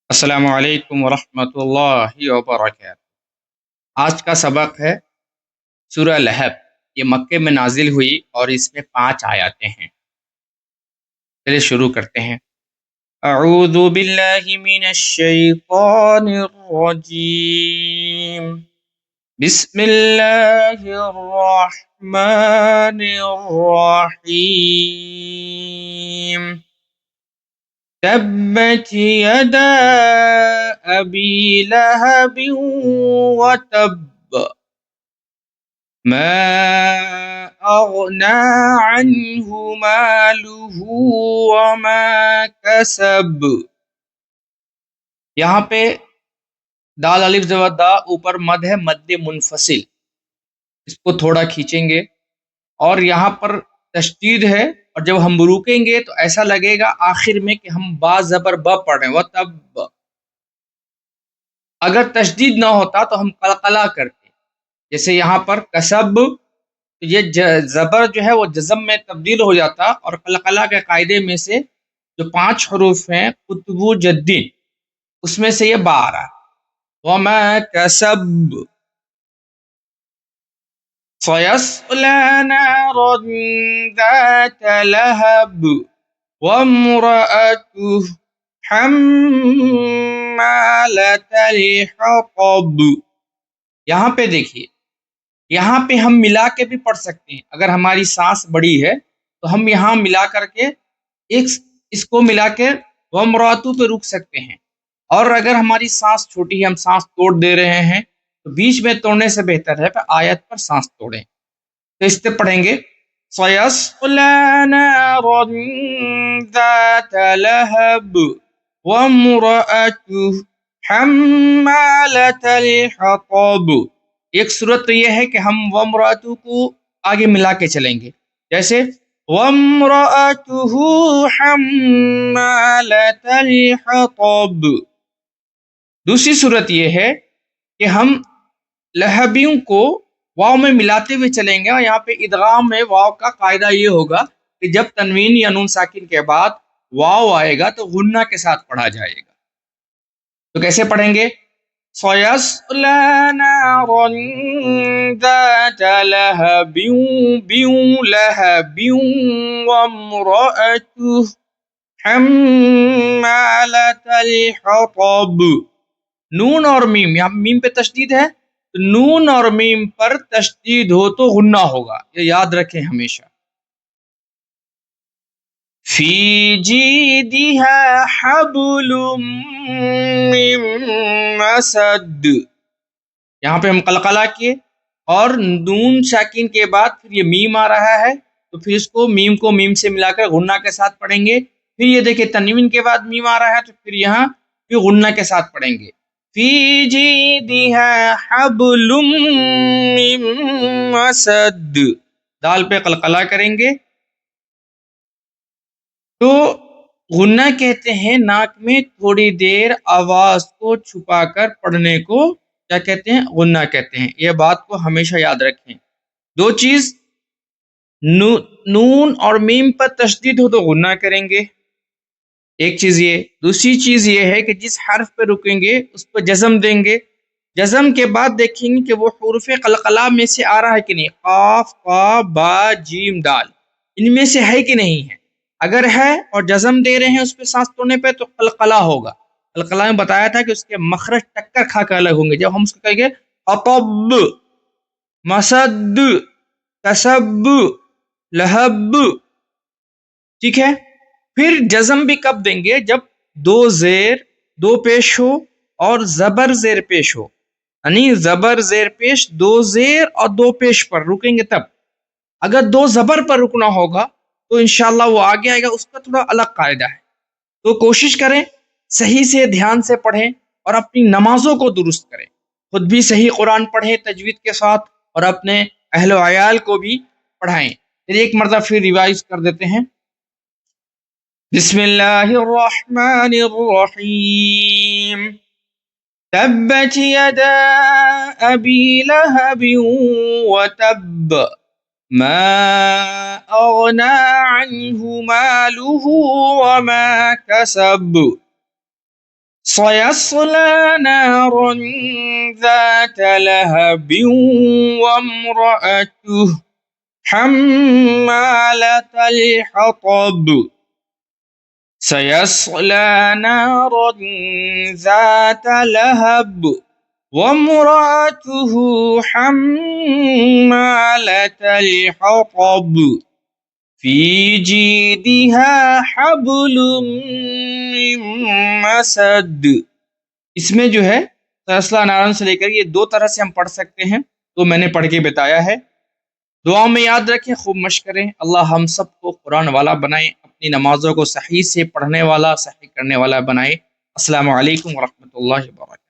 السلام علیکم ورحمۃ اللہ وبرکاتہ۔ آج کا سبق ہے سورہ لہب۔ یہ مکے میں نازل ہوئی اور اس میں 5 آیاتیں ہیں۔ چلیے شروع کرتے ہیں۔ اعوذ باللہ من الشیطان الرجیم، بسم اللہ الرحمن الرحیم۔ تبت يدا أبي لهب وتب ما أغنى عنه ماله وما كسب۔ یہاں پہ دال الف زبر دا اوپر مد ہے، مد منفصل، اس کو تھوڑا کھینچیں گے اور یہاں پر تشدید ہے، اور جب ہم روکیں گے تو ایسا لگے گا آخر میں کہ ہم با زبر ب پڑھ رہے ہیں۔ وَتَبَّ، اگر تشدید نہ ہوتا تو ہم قلقلہ کرتے، جیسے یہاں پر کسب، تو یہ زبر جو ہے وہ جزم میں تبدیل ہو جاتا، اور قلقلہ کے قاعدے میں سے جو 5 حروف ہیں قطب جدین، اس میں سے یہ با آ رہا ہے۔ وَمَا كَسَبْ سَيَصْلَىٰ نَارًا ذَاتَ لَهَبٍ وَامْرَأَتُهُ حَمَّالَةَ الْحَطَبِ۔ یہاں پہ دیکھیے، یہاں پہ ہم ملا کے بھی پڑھ سکتے ہیں۔ اگر ہماری سانس بڑی ہے تو ہم یہاں ملا کر کے اس کو ملا کے وَامْرَأَتُهُ پہ رک سکتے ہیں، اور اگر ہماری سانس چھوٹی ہے، ہم سانس توڑ دے رہے ہیں، تو بیچ میں توڑنے سے بہتر ہے کہ آیت پر سانس توڑیں۔ تو اس سے پڑھیں گے سَيَصْلَىٰ نَارًا ذَاتَ لَهَبٍ وَامْرَأَتُهُ حَمَّالَةَ الْحَطَبِ۔ ایک صورت تو یہ ہے کہ ہم وَامْرَأَتُهُ کو آگے ملا کے چلیں گے، جیسے وَامْرَأَتُهُ حَمَّالَةَ الْحَطَبِ۔ دوسری صورت یہ ہے کہ ہم لہبیوں کو واو میں ملاتے ہوئے چلیں گے، اور یہاں پہ ادغام میں واو کا قاعدہ یہ ہوگا کہ جب تنوین یا نون ساکن کے بعد واو آئے گا تو غنہ کے ساتھ پڑھا جائے گا۔ تو کیسے پڑھیں گے؟ سَيَصْلَىٰ نَارًا ذَاتَ لَهَبٍ لَهَبٍ وَامْرَأَتُهُ حَمَّالَةَ الْحَطَبِ۔ نون اور میم، یہاں میم پہ تشدید ہے، تو نون اور میم پر تشدید ہو تو غنہ ہوگا، یہ یاد رکھیں ہمیشہ۔ فی جیدہا حبل من مسد، یہاں پہ ہم قلقلہ کیے، اور نون ساکن کے بعد پھر یہ میم آ رہا ہے، تو پھر اس کو میم سے ملا کر غنہ کے ساتھ پڑھیں گے۔ پھر یہ دیکھیں تنوین کے بعد میم آ رہا ہے، تو پھر یہاں پھر غنہ کے ساتھ پڑھیں گے۔ فی جیدہا حبل من مسد، دال پہ قلقلہ کریں گے۔ تو غنہ کہتے ہیں ناک میں تھوڑی دیر آواز کو چھپا کر پڑھنے کو کیا کہتے ہیں؟ غنہ کہتے ہیں۔ یہ بات کو ہمیشہ یاد رکھیں۔ دو چیز، نون اور میم پر تشدید ہو تو غنہ کریں گے، ایک چیز یہ۔ دوسری چیز یہ ہے کہ جس حرف پہ رکیں گے اس پہ جزم دیں گے۔ جزم کے بعد دیکھیں گے کہ وہ حروف قلقلہ میں سے آ رہا ہے کہ نہیں، قاف، قا، با، جیم، دال، ان میں سے ہے کہ نہیں ہے۔ اگر ہے اور جزم دے رہے ہیں اس پہ سانس توڑنے پہ تو قلقلہ ہوگا۔ قلقلہ میں بتایا تھا کہ اس کے مخرج ٹکر کھا کر الگ ہوں گے۔ جب ہم اس کو کہیں گے اطب، مسد، کسب، لہب، ٹھیک ہے۔ پھر جزم بھی کب دیں گے؟ جب دو زیر دو پیش ہو اور زبر زیر پیش ہو، یعنی زبر زیر پیش، دو زیر اور دو پیش پر رکیں گے تب۔ اگر دو زبر پر رکنا ہوگا تو انشاءاللہ وہ آگے آئے گا، اس کا تھوڑا الگ قاعدہ ہے۔ تو کوشش کریں صحیح سے دھیان سے پڑھیں اور اپنی نمازوں کو درست کریں، خود بھی صحیح قرآن پڑھیں تجوید کے ساتھ، اور اپنے اہل و عیال کو بھی پڑھائیں۔ پھر ایک مرتبہ پھر ریوائز کر دیتے ہیں۔ بسم اللہ الرحمن الرحیم۔ تبت یدا ابی لہب وتب ما اغنى عنه ماله وما كسب سيصلى نارا ذات لهب وامرأته حمالة الحطب. سيصلى نارا ذات لهب وامرأته حمالة الحطب في جيدها حبل من مسد. اس میں جو ہے سیصلى نارا سے لے کر یہ دو طرح سے ہم پڑھ سکتے ہیں، تو میں نے پڑھ کے بتایا ہے. دعاؤں میں یاد رکھیں، خوب مشق کریں. اللہ ہم سب کو قرآن والا بنائے، اپنی نمازوں کو صحیح سے پڑھنے والا، صحیح کرنے والا بنائے. السلام علیکم ورحمۃ اللہ وبرکاتہ.